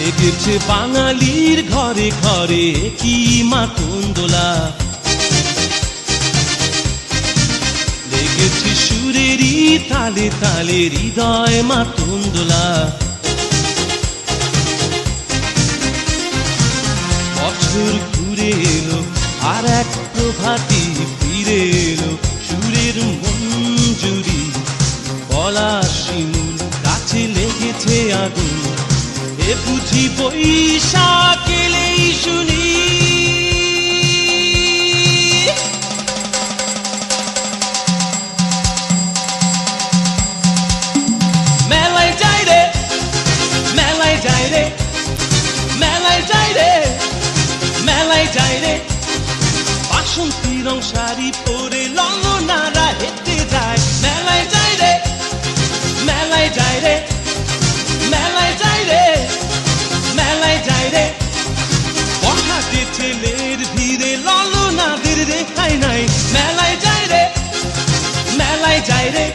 লেগেছে বাঙালির ঘরে ঘরে কি মাতন দোলা, লেগেছে সুরেরই তালে তালে হৃদয় মাতন দোলা। বছর ঘুরে এলো আর এক প্রভাতী ফিরে এলো, সুরের মঞ্জুরি গলা শিমুল কাছে লেগেছে আগুন, এ বুঝি বৈশাখ এলেই শুনি। মেলায় যাই রে, মেলায় যাই রে, মেলায় যাই রে, মেলায় যাই রে, বাসন্তী রং শাড়ি পরে ললনারা হেঁটে যায়। মেলায় যাই রে, মেলায় যাই রে, মেলায় যাই রে, মেলায় যাই রে, বখাটে ছেলের ভিড়ে ললনাদের রেখাই নাই। মেলায় যাই রে, মেলায় যাই রে,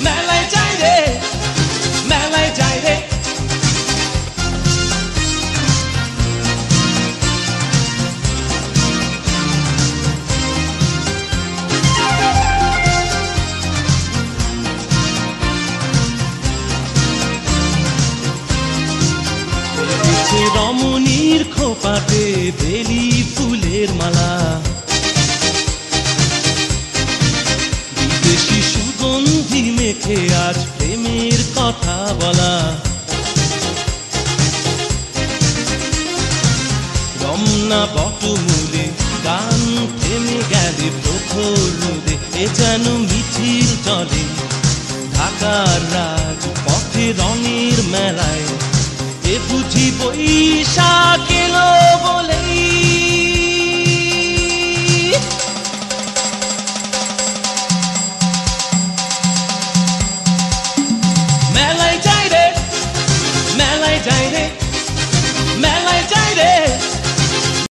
মেলায় যাই রে, মেলায় যাই রে। রমণীর খোপাতে বেলি ফুলের মালা, বিদেশি সুগন্ধি মেখে আজ প্রেমের কথা বলা। রমনা বটমূলে গান থেমে গেলে প্রখর রোদে, এ যেন মিছিল চলে ঢাকার রাজ পথে রঙের মেলায়, এ বুঝি বৈশাখ এলো বলেই। মেলায় যাই রে, মেলায় যাই রে,